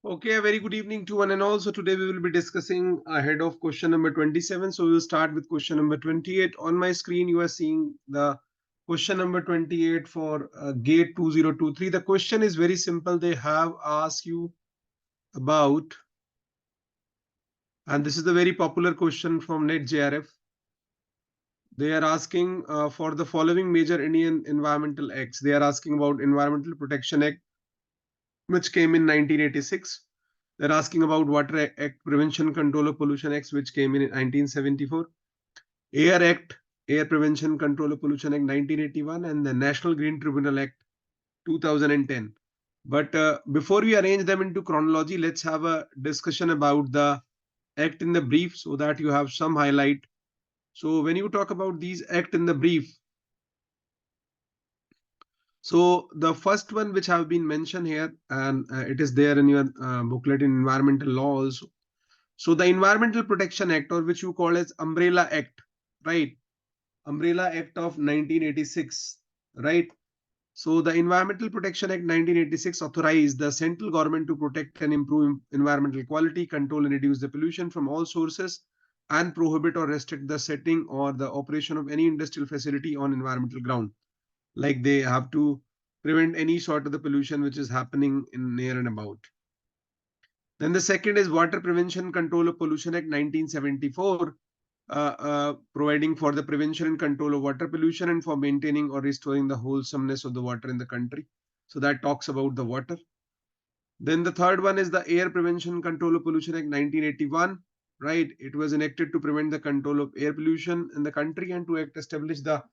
Okay, a very good evening to one and all. So today we will be discussing ahead of question number 27. So we will start with question number 28. On my screen, you are seeing the question number 28 for gate 2023. The question is very simple. They have asked you about, and this is the very popular question from NetJRF. They are asking for the following major Indian environmental acts. They are asking about Environmental Protection Act, which came in 1986. They're asking about Water Act, Prevention Control of Pollution Act, which came in 1974. Air Act, Air Prevention Control of Pollution Act 1981, and the National Green Tribunal Act 2010. But before we arrange them into chronology, let's have a discussion about the act in the brief so that you have some highlight. So when you talk about these act in the brief, so the first one which have been mentioned here, and it is there in your booklet in environmental law also. So the Environmental Protection Act, or which you call as Umbrella Act, right? Umbrella Act of 1986, right? So the Environmental Protection Act 1986 authorized the central government to protect and improve environmental quality, control and reduce the pollution from all sources, and prohibit or restrict the setting or the operation of any industrial facility on environmental ground. Like they have to prevent any sort of the pollution which is happening in near and about. Then the second is Water Prevention Control of Pollution Act 1974, providing for the prevention and control of water pollution and for maintaining or restoring the wholesomeness of the water in the country. So that talks about the water. Then the third one is the Air Prevention Control of Pollution Act 1981, right? It was enacted to prevent the control of air pollution in the country and to establish the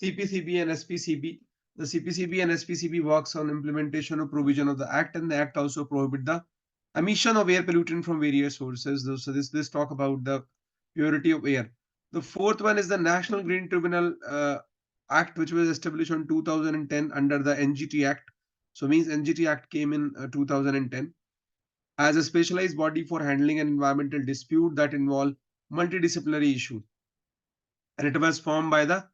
CPCB and SPCB. The CPCB and SPCB works on implementation of provision of the Act, and the Act also prohibit the emission of air pollutant from various sources. So this talk about the purity of air. The fourth one is the National Green Tribunal Act, which was established in 2010 under the NGT Act. So means NGT Act came in 2010 as a specialized body for handling an environmental dispute that involve multidisciplinary issues. And it was formed by the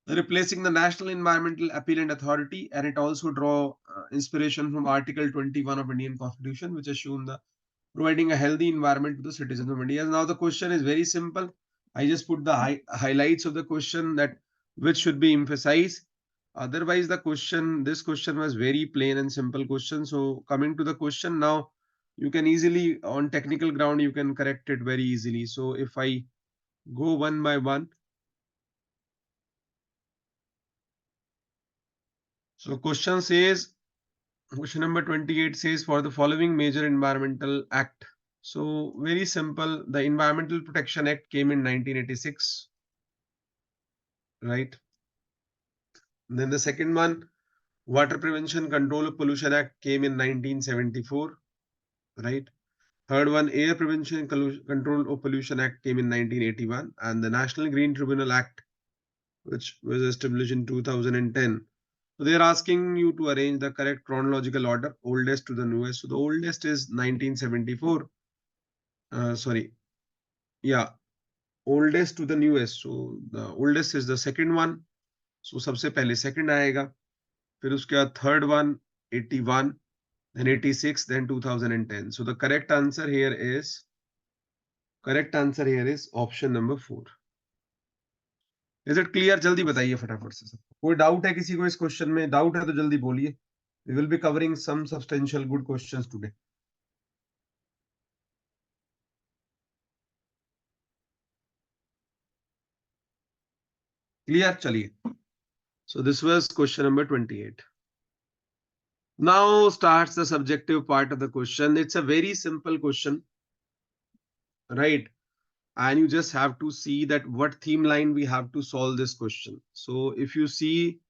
replacing the National Environmental Appellant Authority, and it also draw inspiration from Article 21 of Indian Constitution, which assume the providing a healthy environment to the citizens of India. Now the question is very simple. I just put the highlights of the question that which should be emphasized. Otherwise, this question was very plain and simple question. So coming to the question now, you can easily on technical ground you can correct it very easily. So if I go one by one. So question number 28 says for the following major environmental act. So very simple. The Environmental Protection Act came in 1986, right? Then the second one, Water Prevention Control of Pollution Act came in 1974, right? Third one, Air Prevention Control of Pollution Act came in 1981, and the National Green Tribunal Act, which was established in 2010. So they are asking you to arrange the correct chronological order, oldest to the newest. So the oldest is 1974. Sorry, yeah, oldest to the newest. So the oldest is the second one. So सबसे पहले second आएगा, फिर उसके बाद third one 81, then 86, then 2010. So the correct answer here is option number 4. Is it clear? जल्दी बताइए फटाफट से सब. कोई डाउट है किसी को इस क्वेश्चन में? डाउट है तो जल्दी बोलिए. We will be covering some substantial good questions today. Clear? चलिए. So this was question number 28. Now starts the subjective part of the question. It's a very simple question, right? And you just have to see that what theme line we have to solve this question. So if you see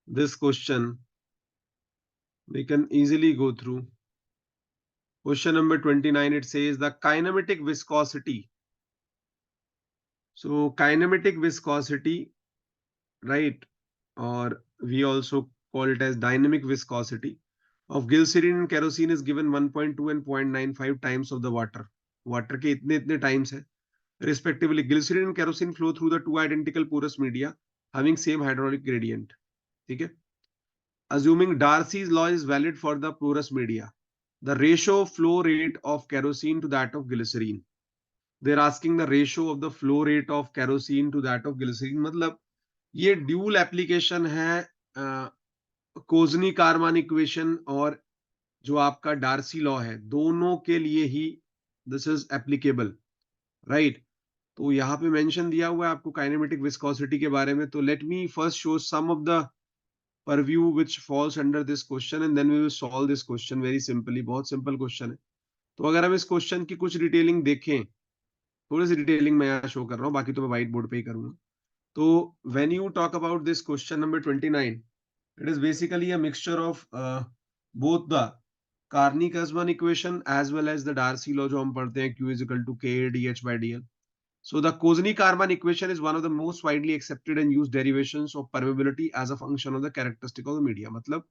this question, we can easily go through. Question number 29, it says the kinematic viscosity. So kinematic viscosity, right? Or we also call it as dynamic viscosity of glycerin and kerosene is given 1.2 and 0.95 times of the water. Water के इतने times है. Respectively, glycerin and kerosene flow through the two identical porous media having same hydraulic gradient. ठीक है? Assuming Darcy's law is valid for the porous media. the ratio flow rate of kerosene to that of glycerine. They're asking the ratio of the flow rate of kerosene to that of glycerine. मतलब ये dual application है कोजनी Karman equation और जो आपका Darcy law है, दोनों के लिए ही दिस इज एप्लीकेबल, राइट? तो यहाँ पे मेंशन दिया हुआ है आपको काइनेमेटिक विस्कोसिटी के बारे में। तो let me first show some of the purview which falls under this question and then we will solve this question very simply। बहुत सिंपल क्वेश्चन है। तो अगर हम इस क्वेश्चन की कुछ डिटेलिंग देखें, थोड़ी सी डिटेलिंग मैं यहाँ शो कर रहा हूँ, बाकी तो मैं व्हाइट बोर्ड पे ही करूंगा। तो when you talk about this question number 29, it is basically a mixture of both the Carney-Kasman equation as well as the Darcy law जो हम पढ़ते हैं Q is equal to K dH by dl। So the Kozeny-Karman equation is one of the most widely accepted and used derivations of permeability as a function of the characteristic of the media। मतलब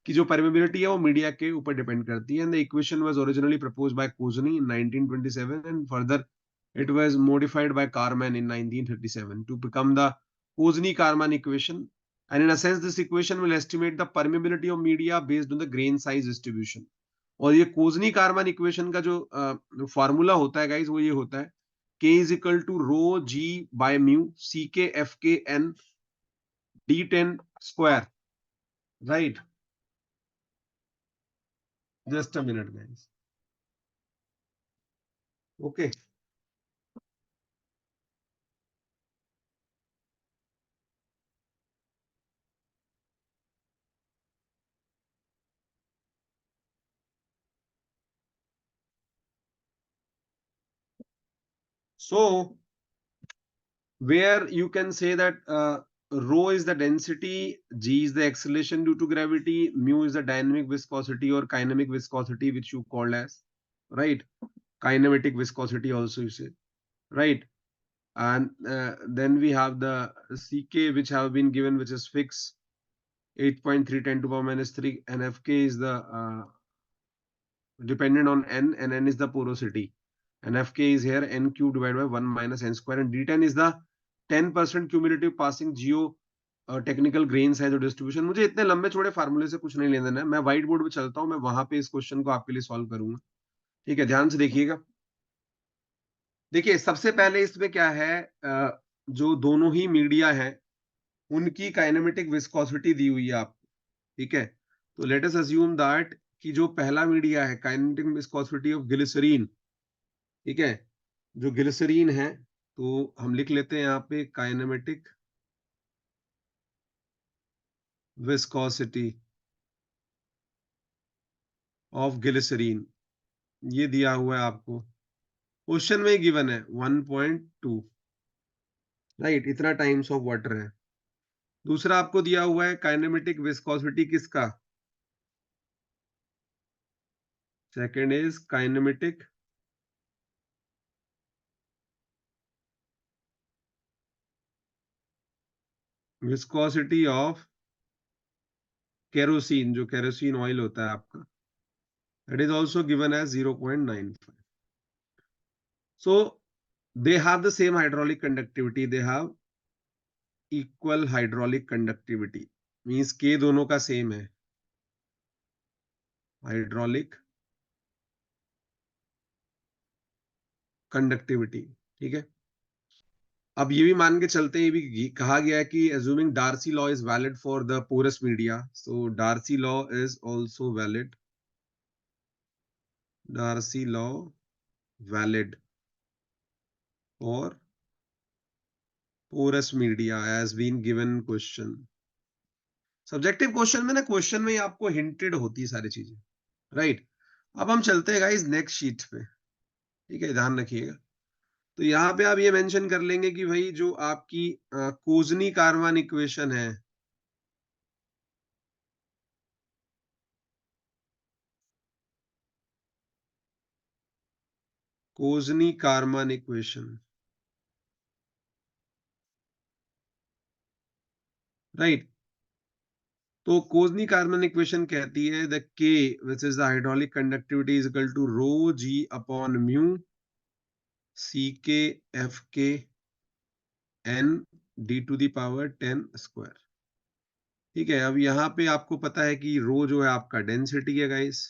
कि जो permeability है वो media के ऊपर depend करती है। And the equation was originally proposed by Kozeny in 1927 and further it was modified by Karman in 1937 to become the Kozeny-Karman equation। And in a sense, this equation will estimate the permeability of media based on the grain size distribution। और ये कोजनी carbon equation का जो formula होता है guys, वो ये होता है K is equal to rho G by mu CK FK N D10 square, right? Just a minute, guys. Okay. So where you can say that rho is the density, G is the acceleration due to gravity, mu is the dynamic viscosity or kinematic viscosity, which you call as, right? Kinematic viscosity also you say, right? And then we have the CK which have been given, which is fixed 8.3 10 to the power minus 3, and FK is the dependent on N, and N is the porosity. And Fk is here N cube divided by 1 minus N square, and D10 is the 10% cumulative passing geo technical grain size और distribution. मुझे इतने लंबे चौड़े फार्मूले से कुछ नहीं लेना देना है, मैं व्हाइट बोर्ड पे चलता हूँ, मैं वहां पे इस क्वेश्चन को आपके लिए सॉल्व करूंगा। ठीक है, ध्यान से देखिएगा। देखिए सबसे पहले इसमें क्या है, जो दोनों ही मीडिया है उनकी काइनेमेटिक विस्कोसिटी दी हुई है आपको। ठीक है, तो लेट अस अज्यूम दैट कि जो पहला मीडिया है काइनेमेटिक विस्कोसिटी ऑफ ग्लिसरीन, ठीक है, जो ग्लिसरीन है तो हम लिख लेते हैं यहाँ पे काइनेमेटिक विस्कोसिटी ऑफ ग्लिसरीन, ये दिया हुआ है आपको क्वेश्चन में गिवन है 1.2, राइट? इतना टाइम्स ऑफ वाटर है। दूसरा आपको दिया हुआ है काइनेमेटिक विस्कोसिटी किसका, second is kinematic viscosity of kerosene, जो केरोसिन ऑयल होता है आपका, that is also given as 0.95। So they have the same hydraulic conductivity, they have equal hydraulic conductivity, means के दोनों का सेम है हाइड्रोलिक कंडक्टिविटी। ठीक है, अब ये भी मान के चलते हैं, ये भी कहा गया है कि assuming Darcy law is valid for the porous media, so Darcy law is also valid, Darcy law valid for porous media has been given question. Subjective question में ना, क्वेश्चन में ही आपको हिंटेड होती है सारी चीजें, राइट? अब हम चलते हैं गाइस नेक्स्ट शीट पे। ठीक है, ध्यान रखिएगा। तो यहाँ पे आप ये मेंशन कर लेंगे कि भाई जो आपकी कोजनी कार्बन इक्वेशन है, कोजनी कार्बन इक्वेशन, राइट? तो कोजनी कार्बन इक्वेशन कहती है the K which is the hydraulic conductivity is equal to rho G upon mu C K F K N D to the power 10 square. ठीक है, अब यहाँ पे आपको पता है कि रो जो है आपका डेंसिटी है guys,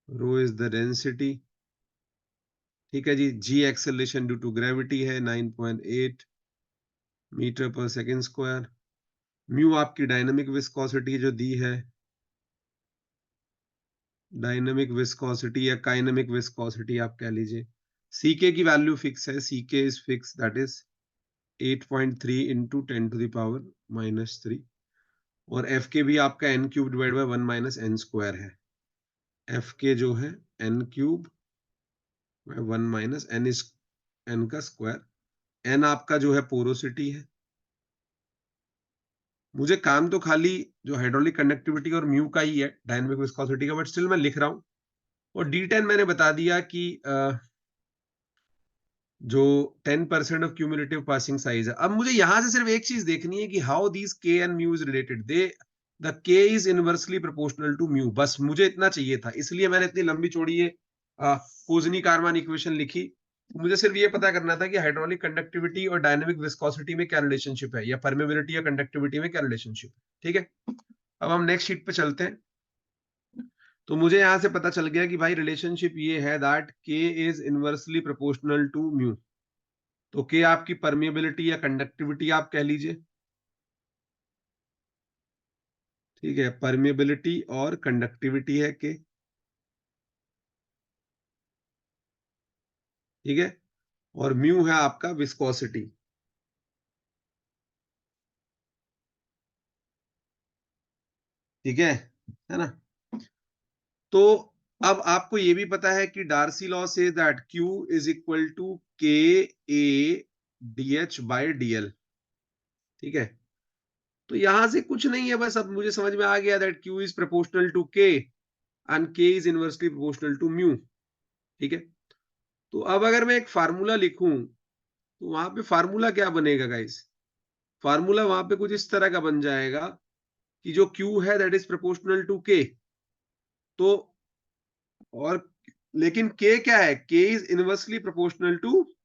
rho is the density, ठीक है जी। G acceleration due to gravity है 9.8 metre per second square. Mu आपकी डायनामिक विस्कोसिटी जो दी है, डायनामिक विस्कोसिटी या काइनेमिक विस्कोसिटी आप कह लीजिए। सीके की वैल्यू फिक्स है, CK is fix, that is 8.3 into 10 to the power -3। और एफ के भी आपका N cube divide by 1 minus N square है। एफ के जो है N cube 1 minus N is N का स्क्वायर। एन आपका जो है पोरोसिटी है। मुझे काम तो खाली जो हाइड्रोलिक कंडक्टिविटी और म्यू का ही है, डायनामिक विस्कोसिटी का, बट स्टिल मैं लिख रहा हूं। और D10 मैंने बता दिया कि जो 10% ऑफ क्यूमुलेटिव पासिंग साइज है। अब मुझे यहां से सिर्फ एक चीज देखनी है कि how these K and mu is related, they the K is inversely proportional to mu, बस मुझे इतना चाहिए था, इसलिए मैंने इतनी लंबी चौड़ी ये पोजनी कारमान इक्वेशन लिखी। मुझे सिर्फ ये पता करना था कि हाइड्रोलिक कंडक्टिविटी और डायनेमिक विस्कोसिटी में क्या रिलेशनशिप है, या परमेबिलिटी या कंडक्टिविटी में क्या रिलेशनशिप है, ठीक है। अब हम नेक्स्ट शीट पे चलते हैं। तो मुझे यहां से पता चल गया कि भाई रिलेशनशिप ये है that K is inversely proportional to mu. तो के आपकी परमिएबिलिटी या कंडक्टिविटी आप कह लीजिए, ठीक है। परमिएबिलिटी और कंडक्टिविटी है के, ठीक है। और म्यू है आपका विस्कोसिटी, ठीक है ना। तो अब आपको ये भी पता है कि डार्सी लॉ से that Q is equal to K A D H by D L, ठीक है। तो यहां से कुछ नहीं है, बस अब मुझे समझ में आ गया that Q is proportional to K and K is inversely proportional to mu, ठीक है। तो अब अगर मैं एक फार्मूला लिखूं तो वहां पे फार्मूला क्या बनेगा गाइस? फार्मूला वहां पे कुछ इस तरह का बन जाएगा कि जो Q है दैट इज प्रोपोर्शनल टू के। तो और लेकिन K क्या है? K is inversely proportional to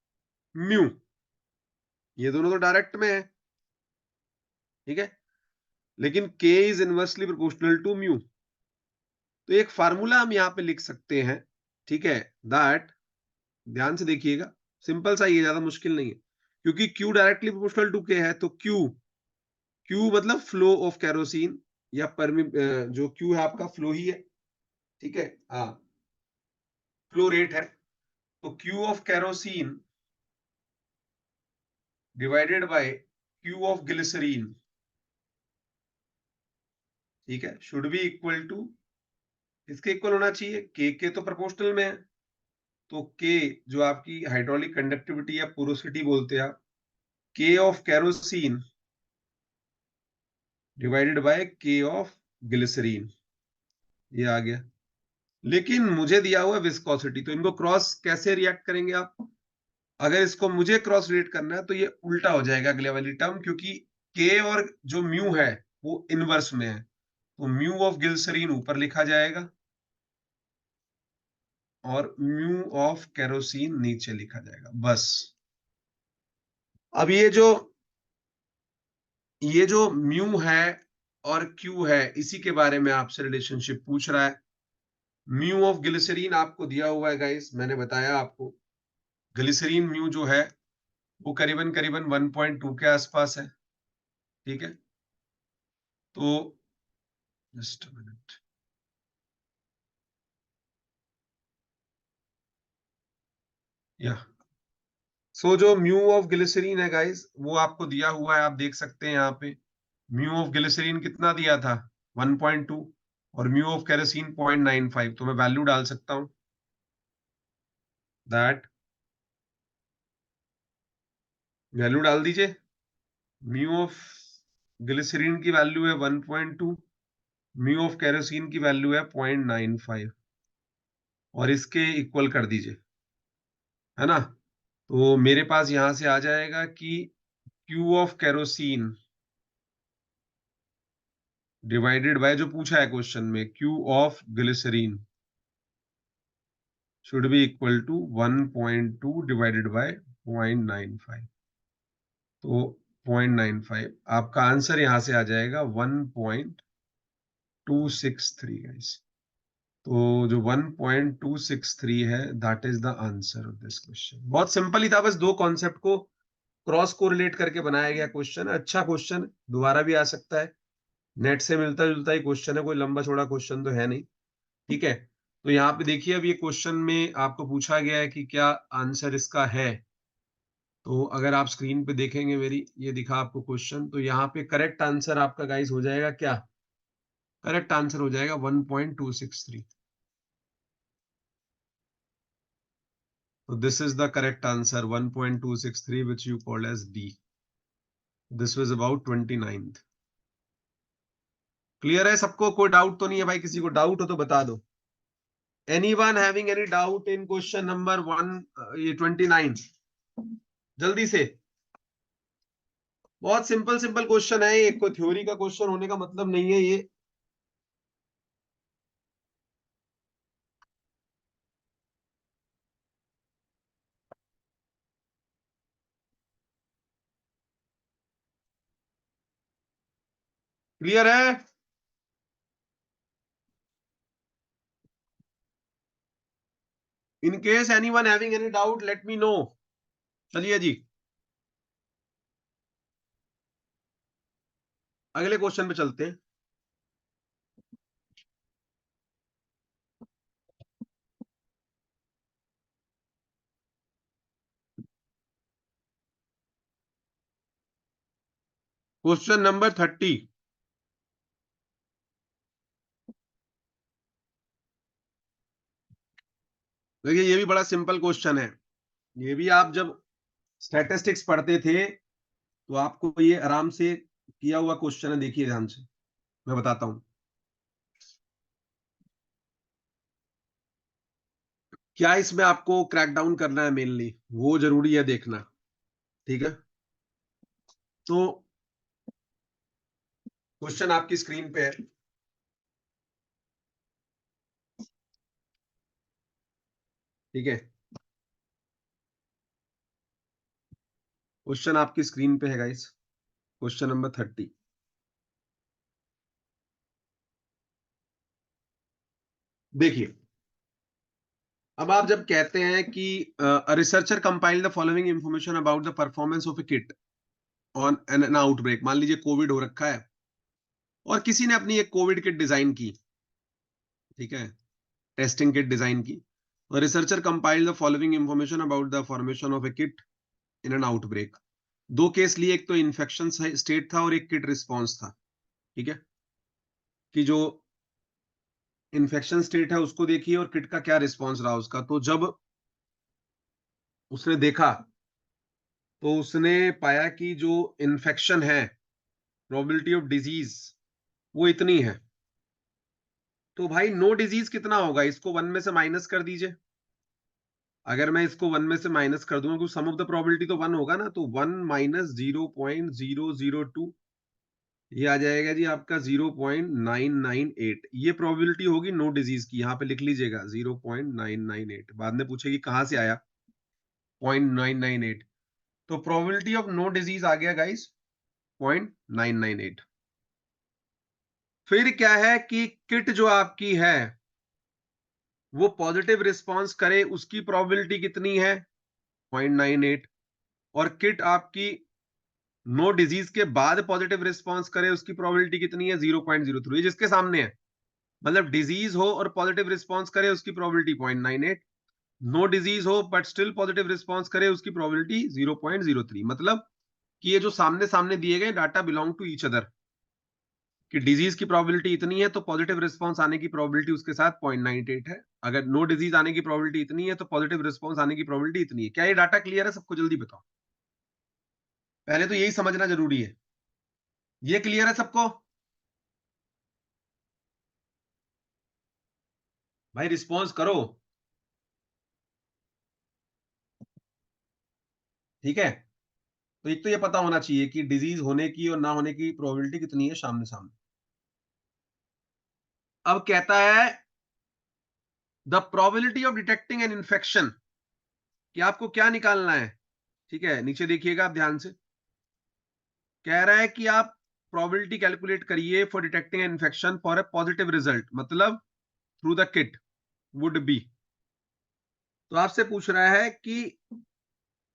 mu. ये दोनों तो डायरेक्ट में है, ठीक है। लेकिन K is inversely proportional to mu. तो एक फार्मूला हम यहां पे लिख सकते हैं, ठीक है, दैट, ध्यान से देखिएगा, सिंपल सा, ये ज्यादा मुश्किल नहीं है। क्योंकि Q directly proportional to K है, तो Q मतलब फ्लो ऑफ कैरोसिन, या परमी जो Q है आपका फ्लो ही है, ठीक है, हाँ, फ्लो रेट है। तो Q of kerosene divided by Q of glycerine, ठीक है, शुड बी इक्वल टू, इसके इक्वल होना चाहिए, के तो प्रोपोर्शनल में है। तो के जो आपकी हाइड्रोलिक कंडक्टिविटी या पोरोसिटी बोलते हैं आप, के ऑफ कैरोसिन डिवाइडेड बाय के ऑफ ग्लिसरीन, ये आ गया। लेकिन मुझे दिया हुआ विस्कोसिटी, तो इनको क्रॉस कैसे रिएक्ट करेंगे आप? अगर इसको मुझे क्रॉस रिलेट करना है तो ये उल्टा हो जाएगा अगले वाली टर्म, क्योंकि के और जो म्यू है वो इनवर्स में है। तो म्यू ऑफ ग्लिसरीन ऊपर लिखा जाएगा और म्यू ऑफ केरोसिन नीचे लिखा जाएगा, बस। अब ये जो म्यू है और क्यू है, इसी के बारे में आपसे रिलेशनशिप पूछ रहा है। म्यू ऑफ ग्लिसरीन आपको दिया हुआ है गाइस, मैंने बताया आपको। ग्लिसरीन म्यू जो है वो करीबन करीबन 1.2 के आसपास है, ठीक है। तो जस्ट मिनट, या जो म्यू ऑफ ग्लिसरीन है गाइस वो आपको दिया हुआ है, आप देख सकते हैं यहाँ पे। म्यू ऑफ ग्लिसरीन कितना दिया था? 1.2। और म्यू ऑफ केरोसिन 0.95। तो मैं वैल्यू डाल सकता हूं दैट, वैल्यू डाल दीजिए। म्यू ऑफ ग्लिसरीन की वैल्यू है 1.2, म्यू ऑफ केरोसिन की वैल्यू है 0.95, और इसके इक्वल कर दीजिए, है ना। तो मेरे पास यहां से आ जाएगा कि Q of kerosene divided by, जो पूछा है क्वेश्चन में, Q of glycerine should be equal to 1.2 divided by 0.95। तो 0.95 आपका आंसर यहां से आ जाएगा 1.263 गाइस। तो जो 1.263 है that is the answer of this question. बहुत सिंपल ही था, बस दो कॉन्सेप्ट को क्रॉस कोरिलेट करके बनाया गया क्वेश्चन है। अच्छा क्वेश्चन, दोबारा भी आ सकता है, नेट से मिलता जुलता ही क्वेश्चन है, कोई लंबा चौड़ा क्वेश्चन तो है नहीं। ठीक है, तो यहाँ पे देखिए अब ये क्वेश्चन में आपको पूछा गया है कि क्या आंसर इसका है। तो अगर आप स्क्रीन पे देखेंगे मेरी, ये दिखा आपको क्वेश्चन, तो यहाँ पे करेक्ट आंसर आपका गाइस हो जाएगा क्या? करेक्ट आंसर हो जाएगा 1.263। So this is the correct answer 1.263 which you call as D. This was about 29th. Clear है सबको? कोई डाउट तो नहीं है भाई? किसी को डाउट हो तो बता दो। Anyone having any doubt in question number 29? जल्दी से। बहुत सिंपल सिंपल क्वेश्चन है ये, कोई थ्योरी का क्वेश्चन होने का मतलब नहीं है ये। क्लियर है? In case anyone having any doubt let me know. चलिए जी, अगले क्वेश्चन पे चलते हैं। Question number 30। देखिए ये भी बड़ा सिंपल क्वेश्चन है। ये भी आप जब स्टैटिस्टिक्स पढ़ते थे तो आपको ये आराम से किया हुआ क्वेश्चन है। देखिए ध्यान से, मैं बताता हूं क्या इसमें आपको क्रैक डाउन करना है, मेनली वो जरूरी है देखना। ठीक है, तो क्वेश्चन आपकी स्क्रीन पे है। ठीक है, क्वेश्चन आपकी स्क्रीन पे है गाइस, क्वेश्चन नंबर 30। देखिए, अब आप जब कहते हैं कि researcher compile the following information about the performance of A kit on an outbreak. मान लीजिए कोविड हो रखा है और किसी ने अपनी एक कोविड किट डिजाइन की। ठीक है, टेस्टिंग किट डिजाइन की। और researcher compile the following information about the formation of A kit in an outbreak. दो केस लिए, एक तो इन्फेक्शन स्टेट था और एक किट रिस्पॉन्स था। ठीक है, कि जो इन्फेक्शन स्टेट है उसको देखिए और किट का क्या रिस्पॉन्स रहा उसका। तो जब उसने देखा तो उसने पाया कि जो इन्फेक्शन है, प्रोबेबिलिटी ऑफ डिजीज वो इतनी है। तो भाई नो डिजीज कितना होगा? इसको वन में से माइनस कर दीजिए। अगर मैं इसको वन में से माइनस कर दूंगा, सम ऑफ द प्रोबेबिलिटी तो वन होगा ना, तो 1 - 0.002 ये आ जाएगा जी आपका 0.998। ये प्रोबेबिलिटी होगी नो डिजीज की। यहां पे लिख लीजिएगा 0.998। बाद में पूछेगी कहां से आया 0.998। तो प्रोबेबिलिटी ऑफ नो डिजीज आ गया गाइस 0.998। फिर क्या है कि किट जो आपकी है वो पॉजिटिव रिस्पॉन्स करे, उसकी प्रोबेबिलिटी कितनी है? 0.98। और किट आपकी नो डिजीज के बाद पॉजिटिव रिस्पॉन्स करे, उसकी प्रोबेबिलिटी कितनी है? 0.03। ये जिसके सामने है, मतलब डिजीज हो और पॉजिटिव रिस्पॉन्स करे उसकी प्रोबेबिलिटी 0.98, नो डिजीज हो बट स्टिल पॉजिटिव रिस्पॉन्स करे उसकी प्रोबेबिलिटी 0.03। मतलब कि ये जो सामने सामने दिए गए data belong to each other, कि डिजीज की प्रोबेबिलिटी इतनी है तो पॉजिटिव रिस्पॉन्स आने की प्रोबेबिलिटी उसके साथ 0.98 है। अगर नो डिजीज आने की प्रोबेबिलिटी इतनी है तो पॉजिटिव रिस्पॉन्स आने की प्रोबेबिलिटी इतनी है। क्या ये डाटा क्लियर है सबको? जल्दी बताओ, पहले तो यही समझना जरूरी है। ये क्लियर है सबको? भाई रिस्पॉन्स करो। ठीक है, तो एक तो ये पता होना चाहिए कि डिजीज होने की और ना होने की प्रोबेबिलिटी कितनी है सामने सामने। अब कहता है the probability of detecting an infection, कि आपको क्या निकालना है। ठीक है, नीचे देखिएगा आप ध्यान से, कह रहा है कि आप प्रोबेबिलिटी कैलकुलेट करिए for detecting an infection for a positive result, मतलब through the kit. Would be. तो आपसे पूछ रहा है कि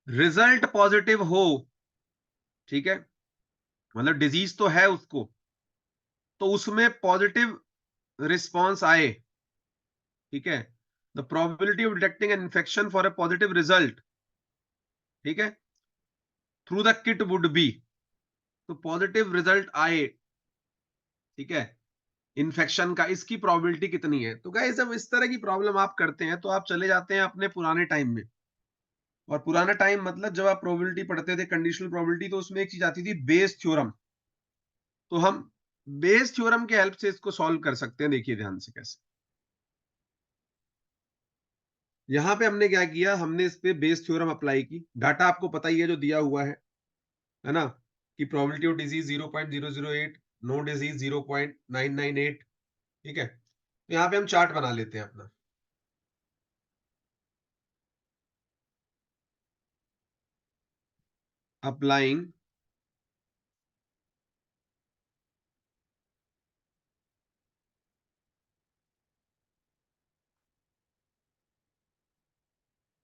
रिजल्ट पॉजिटिव हो, ठीक है, मतलब डिजीज तो है उसको, तो उसमें पॉजिटिव रिस्पॉन्स आए, ठीक है, the probability of detecting an infection for a positive result, ठीक है, through the kit would be, तो पॉजिटिव रिजल्ट आए, ठीक है, इन्फेक्शन का, इसकी प्रोबेबिलिटी कितनी है। तो गाइस जब इस तरह की प्रॉब्लम आप करते हैं तो आप चले जाते हैं अपने पुराने टाइम में, और पुराना टाइम मतलब जब आप प्रोबेबिलिटी पढ़ते थे, कंडीशनल प्रोबेबिलिटी, तो उसमें एक चीज आती थी बेस थ्योरम। तो हम बेस थ्योरम के हेल्प से इसको सॉल्व कर सकते हैं। देखिए ध्यान से कैसे, यहां पे हमने क्या किया, हमने इस पे बेस थ्योरम अप्लाई की। डाटा आपको पता ही है जो दिया हुआ है ना, कि probability of disease 0.008, no disease 0.998, ठीक है। तो यहाँ पे हम चार्ट बना लेते हैं अपना, अप्लाइंग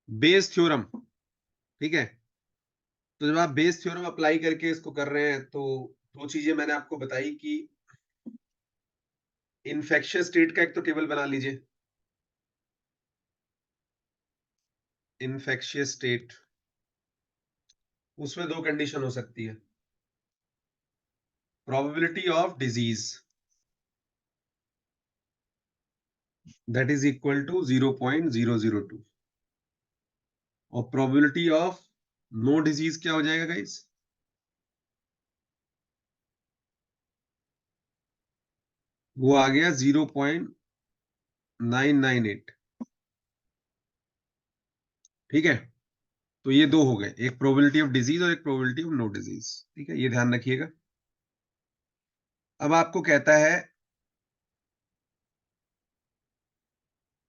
बेस थ्योरम, ठीक है। तो जब आप बेस थ्योरम अप्लाई करके इसको कर रहे हैं, तो दो चीजें मैंने आपको बताई कि इन्फेक्शियस स्टेट का एक तो टेबल बना लीजिए, इन्फेक्शियस स्टेट, उसमें दो कंडीशन हो सकती है, probability of disease that is equal to 0.002, और प्रोबेबिलिटी ऑफ नो डिजीज क्या हो जाएगा गाइस, वो आ गया 0.998, ठीक है। तो ये दो हो गए, एक प्रोबेबिलिटी ऑफ डिजीज और एक प्रोबेबिलिटी ऑफ नो डिजीज, ठीक है, ये ध्यान रखिएगा। अब आपको कहता है,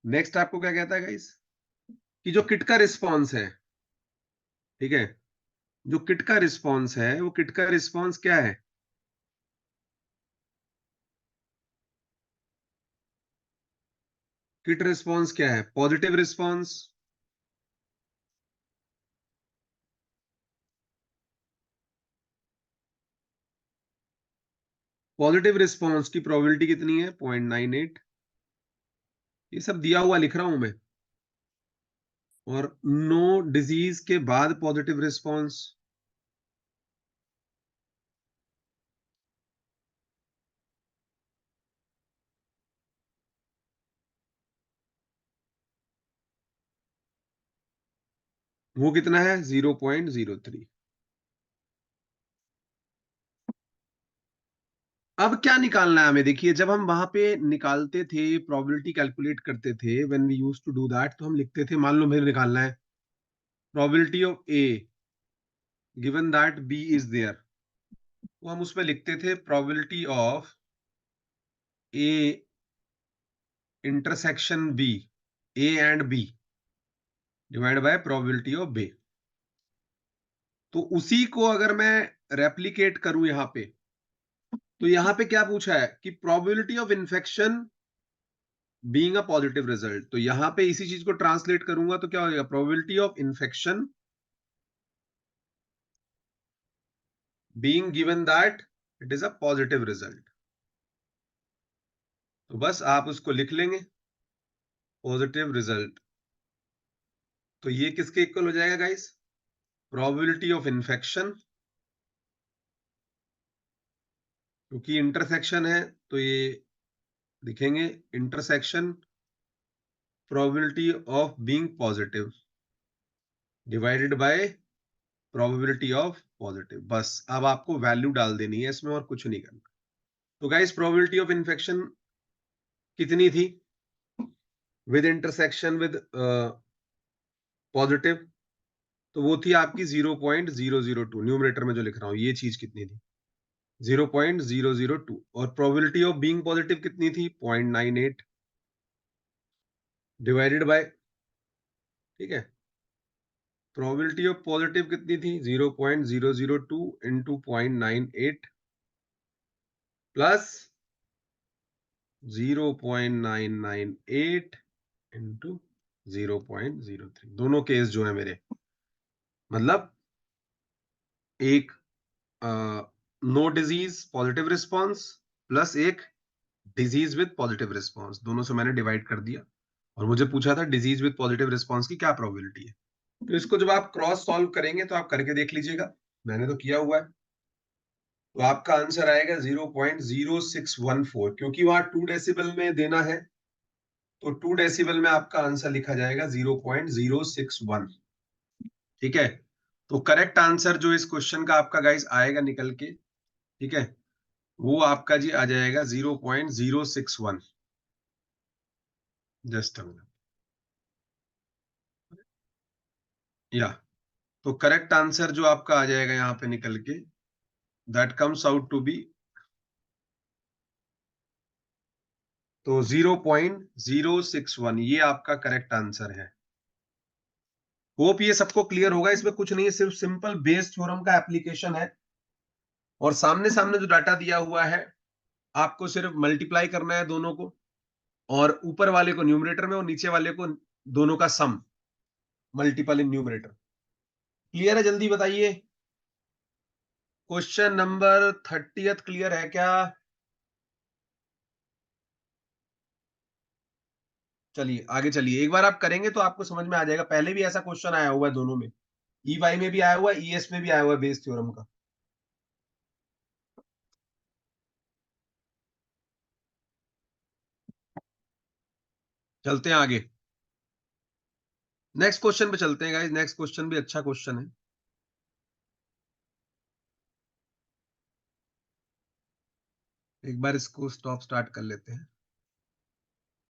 नेक्स्ट आपको क्या कहता है गाइस, कि जो किट का रिस्पॉन्स है, ठीक है, जो किट का रिस्पॉन्स है, वो किट का रिस्पॉन्स क्या है, किट रिस्पॉन्स क्या है, पॉजिटिव रिस्पॉन्स, पॉजिटिव रिस्पॉन्स की प्रोबेबिलिटी कितनी है, 0.98। ये सब दिया हुआ लिख रहा हूं मैं। और नो डिजीज के बाद पॉजिटिव रिस्पॉन्स, वो कितना है, 0.03। अब क्या निकालना है हमें, देखिए जब हम वहां पे निकालते थे, प्रोबेबिलिटी कैलकुलेट करते थे, when we used to do that, तो हम लिखते थे, मान लो मेरे निकालना है probability of A given that B is there, तो हम उसमें लिखते थे probability of A intersection B, A and B divide by probability of B. तो उसी को अगर मैं रेप्लिकेट करूं यहां पे, तो यहां पे क्या पूछा है कि probability of infection being a positive result, तो यहां पे इसी चीज को ट्रांसलेट करूंगा तो क्या हो जाएगा, probability of infection being given that it is a positive result. तो बस आप उसको लिख लेंगे, पॉजिटिव रिजल्ट। तो ये किसके इक्वल हो जाएगा गाइस, प्रोबेबिलिटी ऑफ इन्फेक्शन, क्योंकि इंटरसेक्शन है तो ये लिखेंगे intersection probability of being positive divided by probability of positive. बस अब आपको वैल्यू डाल देनी है इसमें और कुछ नहीं करना। तो गाइस प्रोबेबिलिटी ऑफ इन्फेक्शन कितनी थी विद इंटरसेक्शन विद पॉजिटिव, तो वो थी आपकी 0.002, न्यूमरेटर में जो लिख रहा हूं ये चीज कितनी थी, 0.002, और प्रोबेबिलिटी ऑफ बीइंग पॉजिटिव कितनी थी, 0.98 डिवाइडेड बाय, ठीक है, प्रोबेबिलिटी ऑफ पॉजिटिव कितनी थी, 0.002 इंटू 0.98 प्लस 0.998 इंटू 0.03, दोनों केस जो है मेरे, मतलब एक no disease positive response plus एक डिजीज विद पॉजिटिव रिस्पॉन्स, दोनों से मैंने डिवाइड कर दिया और मुझे पूछा था डिजीज विद पॉजिटिव रिस्पॉन्स की क्या प्रोबेबिलिटी है। तो इसको जब आप क्रॉस सॉल्व करेंगे तो आप करके देख लीजिएगा, मैंने तो किया हुआ है। तो आपका आंसर आएगा 0.0614, क्योंकि वहां 2 डेसिबल में देना है, तो 2 डेसिबल में आपका आंसर लिखा जाएगा 0.061। ठीक है, तो करेक्ट आंसर जो इस क्वेश्चन का आपका गाइस आएगा निकल के, ठीक है, वो आपका जी आ जाएगा 0.061। जस्ट अ मिनट, या तो करेक्ट आंसर जो आपका आ जाएगा यहाँ पे निकल के, that comes out to be, तो 0.061 ये आपका करेक्ट आंसर है। होप ये सबको क्लियर होगा, इसमें कुछ नहीं है, सिर्फ सिंपल बेस थ्योरम का एप्लीकेशन है। और सामने सामने जो डाटा दिया हुआ है, आपको सिर्फ मल्टीप्लाई करना है दोनों को, और ऊपर वाले को न्यूमरेटर में और नीचे वाले को दोनों का सम, मल्टीपल इन न्यूमरेटर। क्लियर है, जल्दी बताइए। क्वेश्चन नंबर 30 क्लियर है क्या? चलिए आगे चलिए, एक बार आप करेंगे तो आपको समझ में आ जाएगा, पहले भी ऐसा क्वेश्चन आया हुआ है दोनों में, ई वाई में भी आया हुआ है, ईएस में भी आया हुआ है बेस थ्योरम का। चलते हैं आगे, नेक्स्ट क्वेश्चन पे चलते हैं गाइस। नेक्स्ट क्वेश्चन भी अच्छा क्वेश्चन है। एक बार इसको स्टॉप स्टार्ट कर लेते हैं।